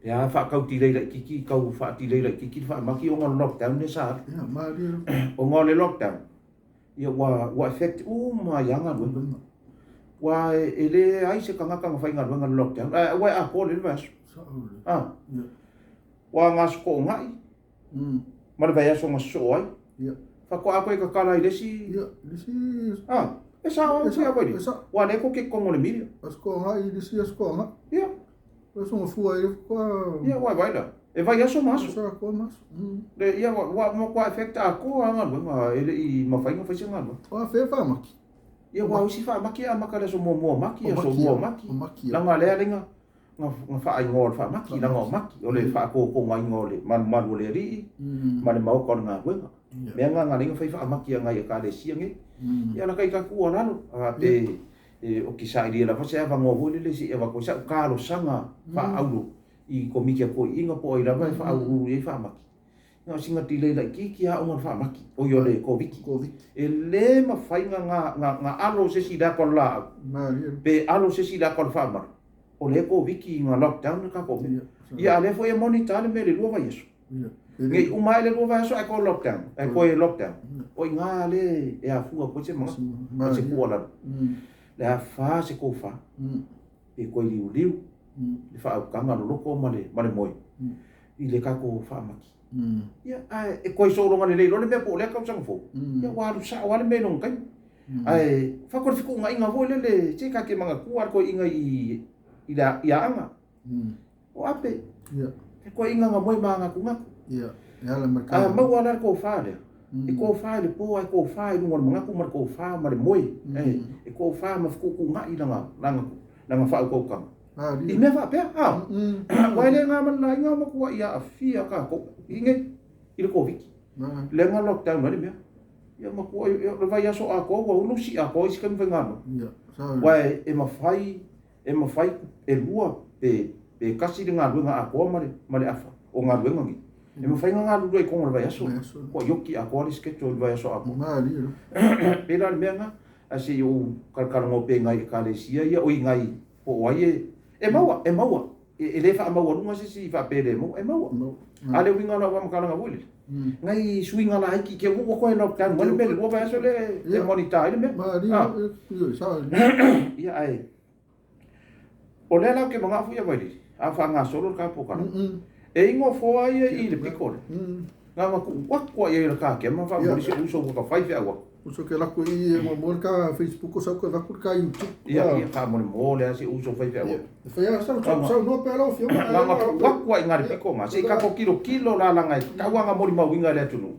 ya fa kau ti lei kiki kau fa ti lei kiki fa maki o ngol lockdown ne sa o ngol lockdown ia wa effect ma yanga wa ele ai se kanga kanga fa ngal lockdown wa a ko le vas wa ngas ko ngai ma le vai so so ai fa ko a ko ka kala ile si e sa o se a vai wa ne ko ke ko ngol mi as ko ngai ile si as ko ngai ia eu sou uma fua aí ia wa vai da e vai aso maso só com mas le ia wa mo ko effect a ko anga ma ele I ma fa fa se ngal o fe fa maki ia wa usi fa maki a makala so mo maki so mo maki la nga le lenga nga fa ai ngol fa maki la nga maki o le fa ko ngai ngole man o le ri ma le mau ko nga wenga me nga lenga fa maki nga ia ka le siange ia la kai ka ku ona no a pe o ki sa ia la fa se va ngo le si e va ko sa ka lo sanga fa aulo I ko miki ko inga po I la fa aulo e fa maki nga singa tile la ki a o fa maki o yo le ko viki e le ma fai nga alo se si da kon la be alo se si da kon fa mar o le ko viki nga lockdown ka ko ia le fo e monitor le me le lo va yeso ngai o mai le lo va yeso e ko lockdown e ko lockdown o nga le e a fu ko se ma se ko la le a fa se ko fa e ko liu le fa ka nga lo ko ma le moi I le ka ko fa maki ia e ko so ronga le lo le me po le ka sang fo ia wa sa wa le me non kai ai fa ko fiku nga inga vo le che ka ke manga ku ar ko inga I ia anga o ape ia e ko inga nga moi manga ku nga ia la mercado ma wa la ko fa le e ko fa le po ai ko fa I ngor manga ku mar ko fa ma le moi e ko fa ma fiku ku nga I langa fa ko ka I me fa pe wa le nga man la nga ma ku ia afia ka ko inge I le ko viki le nga lockdown le me ia ma ku ia vai aso a ko wa ulu si a ko I kan venga no wa e ma fai e lua pe kasi nga luenga a ko ma le afa o nga luenga ngi e ma fai nga lu e ko vai aso ko yoki a ko le sketch vai aso a ko pe la me nga asi o kalkala ngo pe ngai ka le sia ia o ngai po wai e maua e le fa maua lunga si fa pele mo e maua ale winga la wa makala nga wuli ngai swinga la ki ke wo ko no kan mo le pele wo va so le monitor le me ia ai o le la ke manga fu ia vai a fa nga solo ka po ka e ingo fo ai I le pikole nga ma ku wa ia le ka ke ma fa mo se uso ko fa fa wa uso ke la ko I mo ka Facebook sa ko la ko ka YouTube ia fa mo le si uso fa fa wa fa ia sa no pero fio la ma wa inga le piko ma se ka ko kilo la ngai ka wa nga mo ma winga le tunu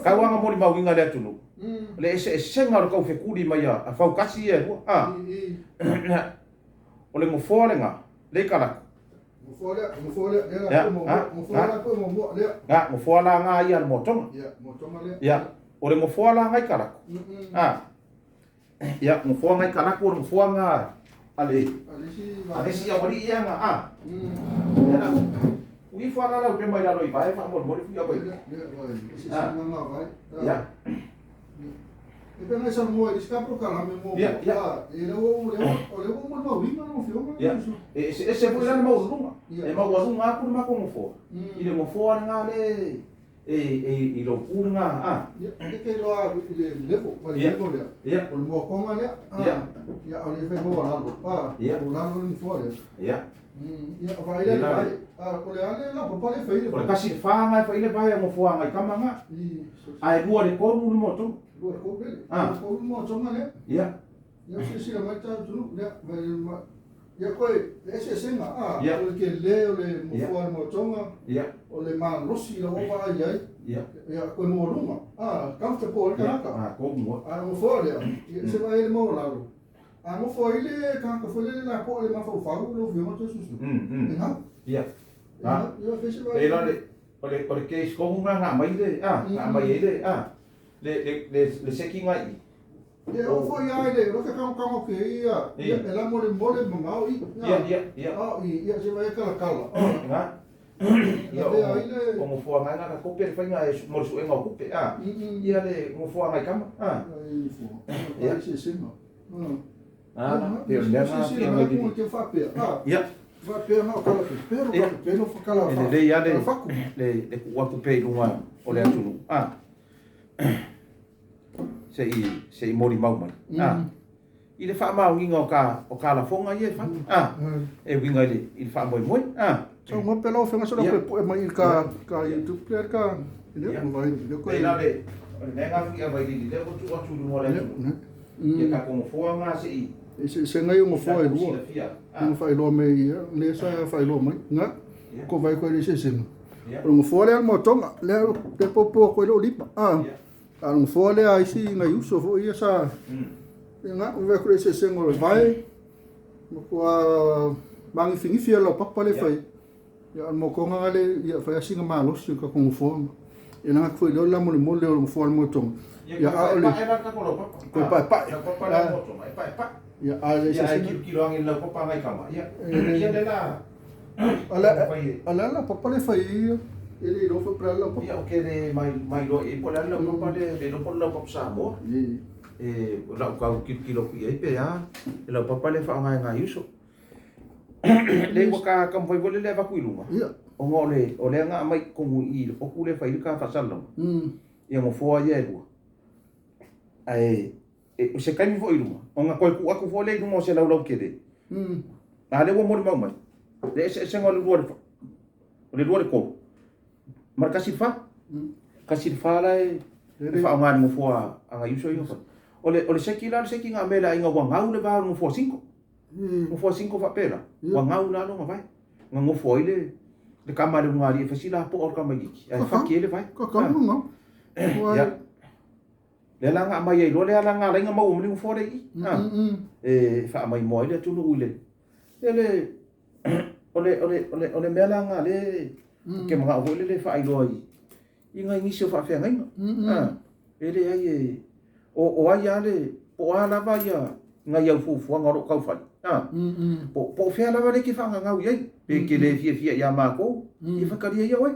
ka wa nga mo ma winga le tunu le se nga ko fe kuli mai a fa kasi e o le mo fo le nga le kala mo fo la nga ia mo tonga ia o le mo fo la ngai kala ia mo fo ngai kala ko mo fo nga ale si a wali ia nga ui fo la pe mai la loi vai fa mo fi a vai ia e pena esa mo ska pro kala me mo e le mo winga no fio ese foi la mo lunga e mo wa lunga ku ma ko mo fo I le mo fo nga le e lo ku nga e ke lo a le po ma le mo le o mo ko nga le ya o le fe mo la lo o la lo ni fo le ia vai le vai o le ale la po le fe le kasi fa nga fa ile vai mo fo nga ka manga ai bua le ko lu mo to Luar ko bele. Ko mo tonga le. Ia. Ia se mai ta tu le vai ia ko ese senga o ke le o le mo fo mo tonga. Ia. O le man rosi la o va ai. Ia. Ia ko mo luma. Kamte ko ka ka. Ko mo. Mo fo le. Se vai le mo la lo. Mo fo ile ka fo le na ko le ma fo fa lo vi mo to susu. Ia. Ia fese vai. Ele o le ke sko nga mai le nga mai le le seki ngai e o foi ai le lo que ka ke ia e la mo le mangau ia se vai kala nga ia o mo fo nga na ko per fanga e mo su enga ko pe ia le mo fo nga kama ia se sima Pero não que fape. Fape não cala pero fakala. Le ya le ku pe lunga o le atunu. Sei mori mau mai. I le fa mau nginga o ka la fonga ye fa. E winga i le fa moi. So mo pelo fenga so pe mai ka YouTube player ka. Ile mo vai ko le nga fi vai le ko tu mo le. Ia ka como fo nga se se ngai mo fo e lua. Mo fai lo me le sa fai lo mai. Nga ko vai ko le se se. Mo fo le mo tonga le te popo ko lo lipa. Ang fo le ai si ngai uso fo ia sa. Nga o vai ko le se se mo vai. Mo ko mangi fingi lo papa le fai. Ya mo ko nga le ia fai singa malo se ka ko fo. Ina ko lo la mo le mo fo mo tonga. Ya ale ko pa ya ale se kilo angin la ko pa mai kama ya de la ala papa le fai ele lo fo pra la ya okay de mai lo e po la papa de no por la papa Samoa la ka kilo ki e pe ya la papa le fa ngai uso le ko ka kam foi le va kuiluma o ngole o le nga mai ko i o ku le fai ka fa sallo ya mo fo ya o se kai fo iluma o nga koi ku aku fo le iluma se lau kede ale wo mo mai le se ngol le ko marka sifa la fa nga mo fo anga yuso yo ole se kila se kinga mela inga wa ngau le ba mo fo 5 mo fo 5 fa pela wa ngau na no vai nga mo fo ile le kamale ngari fa sila po or kamagi ai fa kele vai ko no ya le langa mai ai lo le langa lenga mau mo fo le fa mai mo le tu no ule ole melanga le ke mga vo le fa ai lo ai inga ngisho fa fa ngai ele ai o ai ale o ala va ya ngai au fu ngoro kau fa po fa la va le ki fa ngau ai pe ke le fia ya ma ko i fa karia ya oi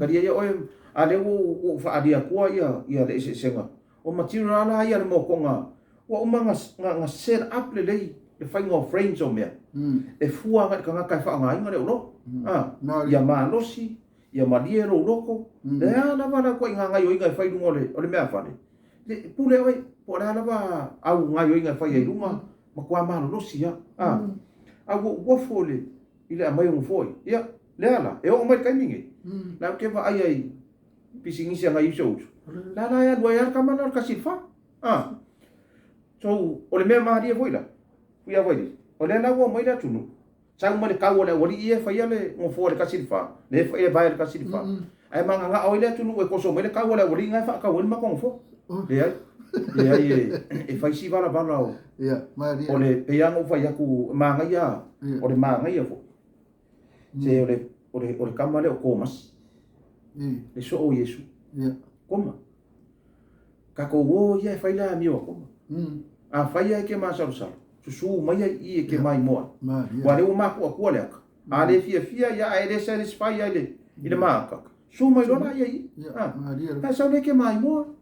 karia ya oi ale o fa adia ko ya le se senga o material ala ia mo konga wa umanga nga set up le fa ngo frames o me e fua nga ka ka fa nga inga le ro ya ma losi ya ma diero loko le ana va ko inga nga yo inga fa lungo le o le me fa le pule oi po ala va au nga yo inga fa ye lunga ma kwa ma losi ya wo fole ile mai un foi ya le ala e o mai kai mingi la ke va ai pisingi se nga iso la ya dua ya kamana ka sifa so ole me ma dia foi la ia foi ole la wo mai la tunu sa mo le ka wo le wori e fa ya le ngo fo le ka sifa le fa e vai le ka sifa ai manga nga ole tunu e ko so me le ka wo le wori nga fa ka wo ma ko fo le ai e fa si bala o ya ma dia ole pe ya ngo fa ya ku manga ya ole manga ya fo se ole kamale o komas le so o yesu koma ka ko wo ya fai la mi o koma a fai ya ke ma sa su mai i ke mai mo wa le ma ko le a le fia ya a le satisfy ya le ile ma ka su mai lo na ya i ka sa le ke mai mo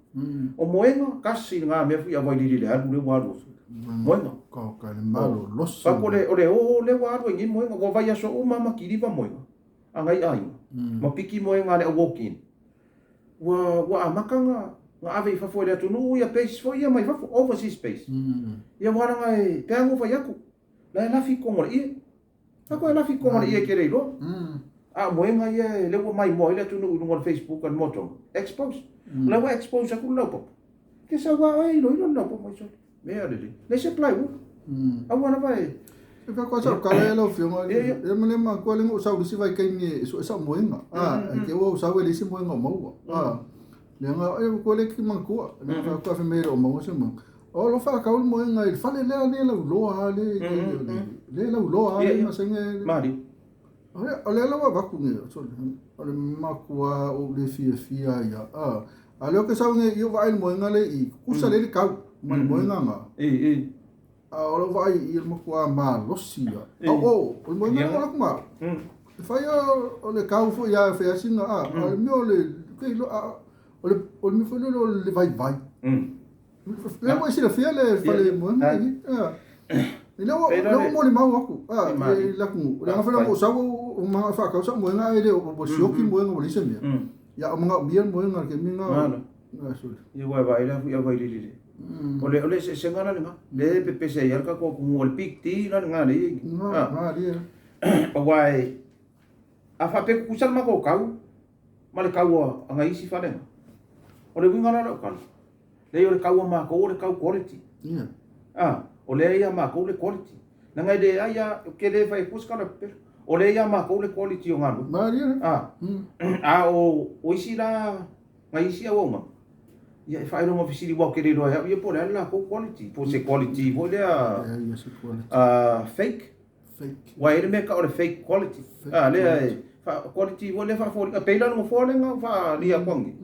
o moenga ka si nga me fu ya vai li le alu le wa lo moenga ka le malo los pa ko le le wa lo ngi moenga ko vai ya so o mama ki li va moenga angai ai ma piki moenga le walk in wa amakanga nga ave fa fo le tunu ya pace fo ya mai fa overseas space ya wara ngai tango fa yaku la fi ko ngol i ko la fi ko ngol i ke re lo mo nga ye le mai mo le tunu ngol Facebook kan moto expose la wa expose ku lo po ke sa wa ai lo no po mo so me ale le se play wo wana vai fa ko sa ka le lo fio e me ma ko le ngo sa si vai kai ni so sa mo nga ke wo sa we le si mo nga mo le nga e ko le ki man ko le fa ko fa me ro mo se mo o lo fa ka o mo nga fa le lo ha le lo ha ma se nge mari o le lo va ku nge so le ma ko o le fia ya a lo ke sa nge yo va mo nga le i ku sa le ka mo nga nga o lo vai ir mo ko ma lo sia o mo nga ma fa yo le ka fu ya fa singa o me o le ke lo o mi foi no le vai le mo si la fia le fale mo Leo mo ni mau aku. Laku. Yang fala mo sawo uma fa ka sa mo nga ile o sioki mo nga bolisa mi. Ya mga bian mo nga ke mi nga. Ia wa vai la ia vai li. Ole se ngana nga. Le pepe se yar ka ko mo pik ti na nga le. Dia. Wai afa pe kusal ma ko kau. Male kau anga isi fa den. Ole winga na ka. Le ole kau ma ko ole kau quality. Ole ia ma ko le quality. Nanga de aya ke le fai puskana pe. Ole ia ma ko le quality o ngalo. O isi la ngai isi o ma. Ia fai no ofisi wa ke le ro ia po la ko quality. Po se quality po le fake. Wa ele me ka ole fake quality. Le quality wo le fa fo ka pe la no fo le nga fa lia kwangi.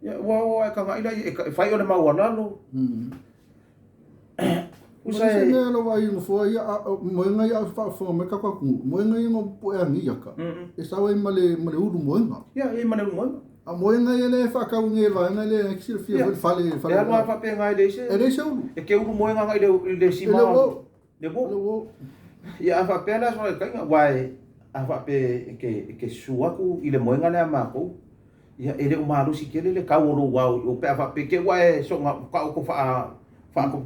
Ya wa ka ngai la fai ole ma wa lo. Usai no vai no foi mo ngai a fa fo me ka ku mo ngai ngo po e ngi yaka e sa wai male uru mo nga ya e male mo a mo ngai le fa ka ngi va ngai le exil fi fale ya ma fa pe ngai le se e ke uru mo nga ngai le si ma le bo ya fa pe la so ka nga wai a fa pe ke suaku i le mo nga le ma ko ya ele o malu si ke le ka wo wa o pe fa pe ke wai so nga ka ko fa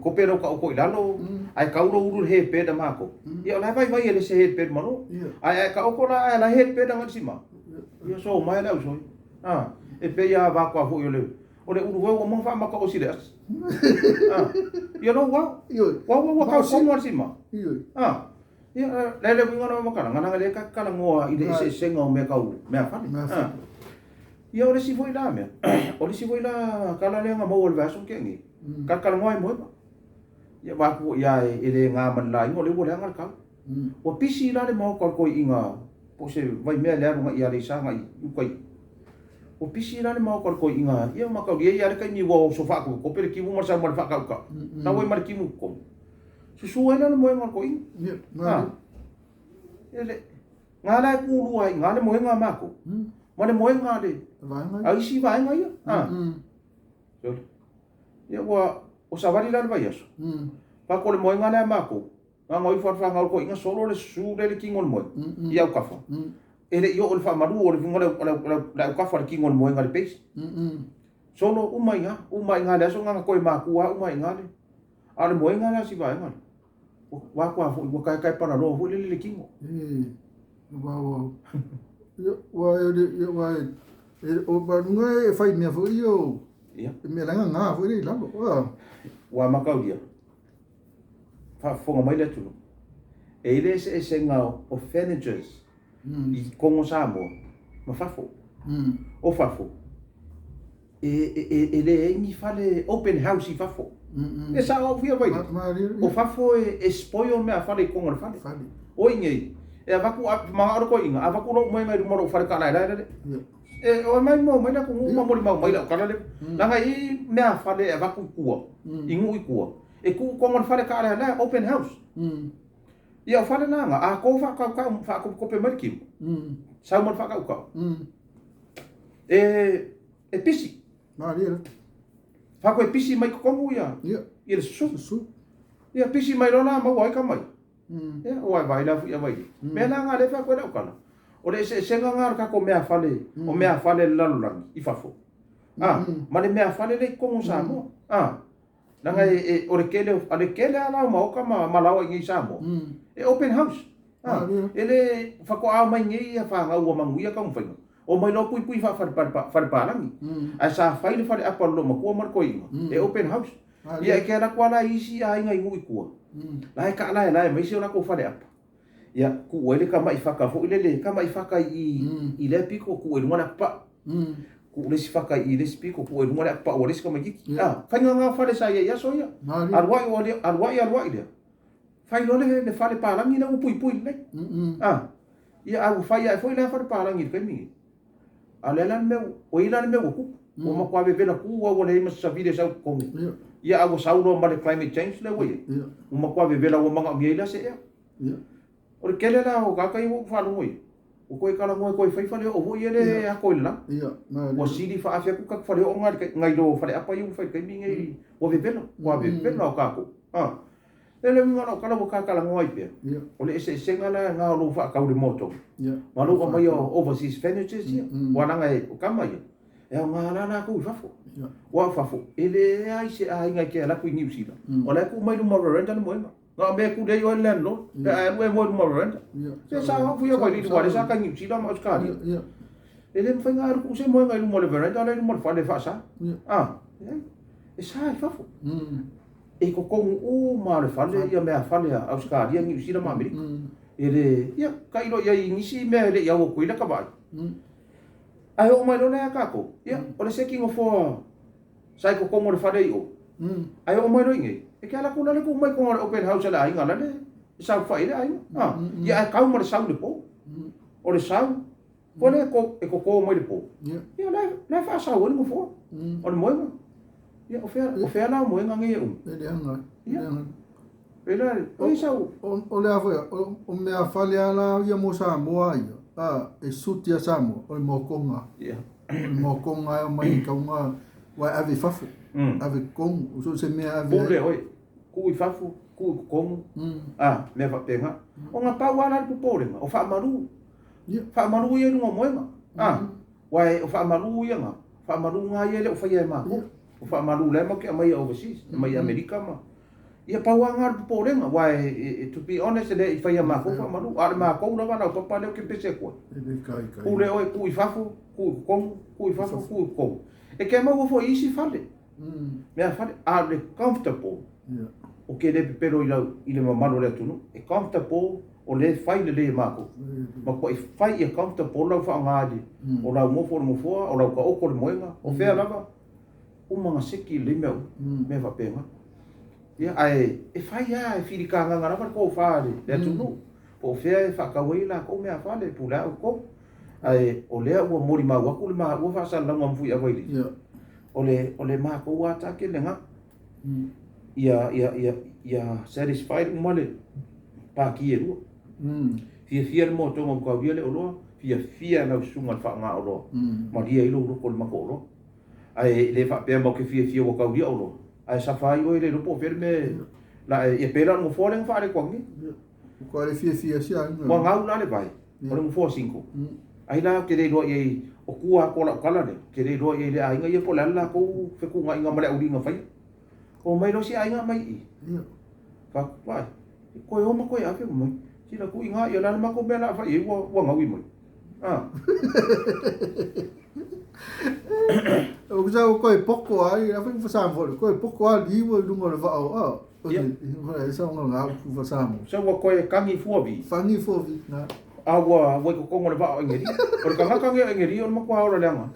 ko pero ka ko ilalo ai ka uru he pe da mako ia la vai ele se he pe mano ai ka ko la he pe da ngasima ia so mai la so e pe ia va ko fu ile o le uru wo mo fa maka o si des ia no wa ka ko mo sima ia le winga no maka ngana le ka ngoa ide se ngo me ka u me fa ia o le si foi la me o le si foi la kala le nga mo o vaso ke ngi kakal ngoi mo ya ba ku ya ele nga man la ngo le bo le ngal ka o pisi la le mo ko inga po se vai me le nga ia le sa nga u kai o pisi la le mo ko inga ia ma ka ia le kai ni wo so fa ko pe ki mo sa mo fa ka na wo mar ki mo ko su ela le mo nga ko in ele nga la ku lu ai nga le mo nga ma ko mo le mo nga le ai si vai nga ia ya wa o savari la vai aso pa ko le mo nga le mako nga ngoi fa nga ko inga solo le su le kingol mo ia ka fa ele yo o fa maru o le ngole la ka fa kingol mo nga le pes solo umai nga le so nga ko mako wa umai nga le ale mo nga la si vai nga wa ko wa kai para lo vo le kingo wa o ba ngai fai me fo yo me la nga fo le la wa makaulia fa fonga mai le tu e ile se nga orphanages i kongo Samoa ma fafo o fafo e le ni fale open house i fafo e sa o via vai o fafo e spoil me a fale kongo fale o inge e avaku ma aro ko inga avaku lo mai mai mo fale kana ila e o mai mo mai na ko mo mo mai la kana le la ngai me a fale avaku kuo ingu i kuo e ku ko mo fale kana la open house ia fale na nga a ko fa ko pe markim sa mo fa ka e pisi fa ko e pisi mai ko mo ia le su ia pisi mai lona ma wai ka mai ia wai vai la ia vai me na nga le fa ko la kana o le se nga ka ko me a fale o me a fale la lang i fa fo ma le me a fale le ko mo sa mo nanga o le kele ala ma o ka ma lawa ngi sa mo e open house ele fa ko a mai ngi fa nga o mangu ia ka mo fa o mai lo pui fa langi a sa fa ile fa le apa lo ma ko mar ko e open house ia ke na ko la isi ai ngai ngui ko la ka la mai se la ko fa le apa ia ku ele ka mai fa ka fo ile ka mai fa ka i le piko ku ele mona pa ku le si fa ka i le piko ku ele mona pa o le ska mai ki fa nga fa le sa ia so ia arwai ile fai lo le fa le pa langi na pui le ia a fa ia foi le fa le pa langi ke mi ale lan me o ila me ku o ma kwa vela ku o le ma sa vide sa ko ia a sa uno ma le climate change le we o ma kwa vela o ma ngi ila se ia o le kele la o ka kai o fa lo we o ko ka la mo ko fai fa le o vo ele a ko la o sidi fa afia ku ka fa le o ngai do fa le apa yu fa ke mi ngai o vela o ka ko Ele ngana kala bo kala ngoi pe. Ole se ngala nga lo fa ka de moto. Ma lo ma yo overseas furnitures ya. Wana nga o kama ya. E nga na ku fa fo. Wa fa fo. Ele ai se ai nga ke la ku New Zealand. Ole ku mai mo renta mo nga. Nga me ku de yo len lo. E mo mo renta. Se sa fu yo ko di wa sa ka New Zealand ma ska. Ele fa nga ku se mo nga mo renta le mo fa de fa sa. E sa fa fo. E ko kongu ma le fale ia mea fale a Australia New Zealand ma Amerika. Ele ia ka ilo ia inisi mea le ia o kuila ka vai. Ai o mai lona ka ko. Ia o le seking of sai ko kongu le fale o. Ai o mai lo inge. E ka la ku le ku mai ko open house la inga la le. Sa fa ile ai. Ia ka mo le sau le po. O le sau. Ko le ko mai le po. Ia la fa sa o le mo fo. O le mo. Ya, o fea na mo nga nge um. Ele anga. Pela, oi sau. O le afa, o me afale ala ia mo Samoa ia. E suti a Samoa, o mo konga. Ya. Mo konga mai ka nga wa ave fafu. Ave kong, so se me ave. Pule oi. Ku I fafu, ku kong. Me va penga. O nga pa wala pu pole, o fa maru. Fa maru ia no mo nga. Wai o fa maru ia nga. Fa maru nga ia le o fa ia ma. O fa malu le mo ke mai overseas, mai Amerika ma. Ia pa wanga po renga, why to be honest le fa ia ma ko fa malu, ar ma ko na va pa le ke pese ko. Ku le oi ku I fafu, ku kong, ku I fafu, ku kong. E ke mo fo isi fale. Me fale ar le comfortable. O ke le pero ile ma malu le tunu. E comfortable o le fai le ma ko. Ma ko fai e comfortable la fa ngadi. O la mo fo o la ka o ko le moenga, o fe lava. O mga seki le meu me va pema ia ai e fai ia e firika nga nga ko fale le tunu o fe e fa ka wela ko me fale pula ko ai o le o mori ma wa ku ma o fa sa la ngam fu ia weli o le ma ko wa ta ke le nga ia satisfied mole pa ki e lu fia mo to mo ka viele o lo fia na sunga fa nga o lo ma dia i lo ko ma ko lo ai le fa pe mo ke fia o ka dia o lo ai sa fa i o le po fer me la e pela mo fo le fa le ko ngi ko le fia sia mo nga una le vai o le mo fo 5 ai la ke le lo ye o kua ko la kala le ke le lo ye le ai nga ye po la ko fe ku nga nga male o dinga fai o mai lo si ai nga mai fa vai ko yo mo ko ya fe mo si la ku nga yo la ma ko bela fa ye wo nga wi mo o já o coi pouco aí a foi fazer fora coi pouco ali o do moro va essa não lá fazer so wo ko kangi fobi na awa wo ko ngol va ngeri por ka kangi ngeri on ma ko ora langa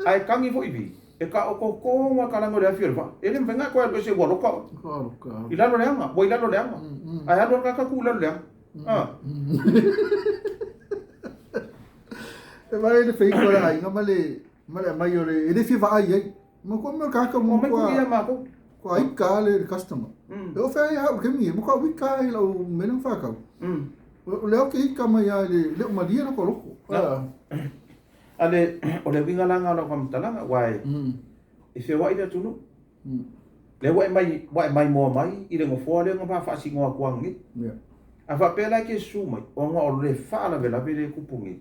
ai kangi fo ibi e ka o ko ma kala ngol afio va ele venga ko el se wo ko ila lo langa bo ila lo langa ai ado ka ku lo langa e vai ele fez por aí não mas ele fez vai aí mas como cá como ko ai ka le customer eu fei que me mo ko ka ila o menang fa ka le que ka mai le ma dia no coloco ale o le vinga langa no kam talanga wai e fe wai da tunu le wai mai mo mai i le ngo fo le ngo fa si ngo kwangi a fa pela ke su mai o ngo o le fa la vela vele kupungi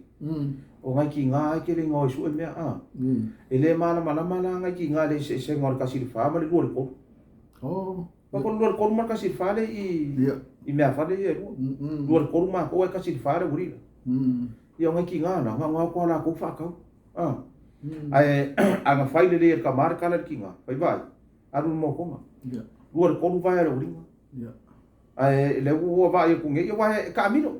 o ngai ki nga ke le ngo su me e le mala ngai ki nga le se ngo ka si fa ma le ko pa ko luar ko ma ka si fa le i me fa le ye luar ko ma ko ka si fa le buri ia ngai ki nga na nga ko la ko fa ka ai anga fai le ka mar ka le ki nga vai aru mo ko nga luar ko vai le buri ai le wo va e kunge ia vai camino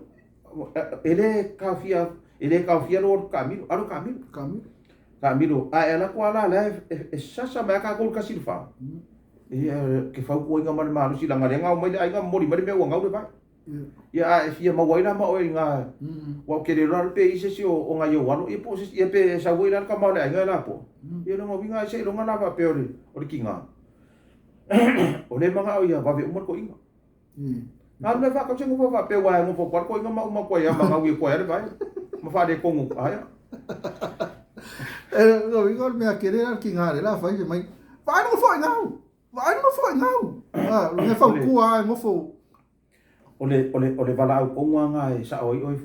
ele ka fia lo camino aru camino ai ela ko ala le sasa ma ka ko ka silfa e ke fa ko nga mal malu sila nga nga mai ai nga mori mai me nga le vai ia e fia ma waina ma o nga wa ke le rar pe ise si o nga yo walo e po si e pe sa waina ka ma le nga la po ia no vinga se lo nga la pa pe o ki nga o le manga o ia va ve umor ko inga na le fa ka se ngo fa pe wa ngo fo ko inga ma ko ia ma wi ko ia vai ma fa de ko ngo aya no vinga me a querer al ki nga la fa mai vai no foi não lo he fau kua ai ngofo ole vala au konga nga e sa oi oi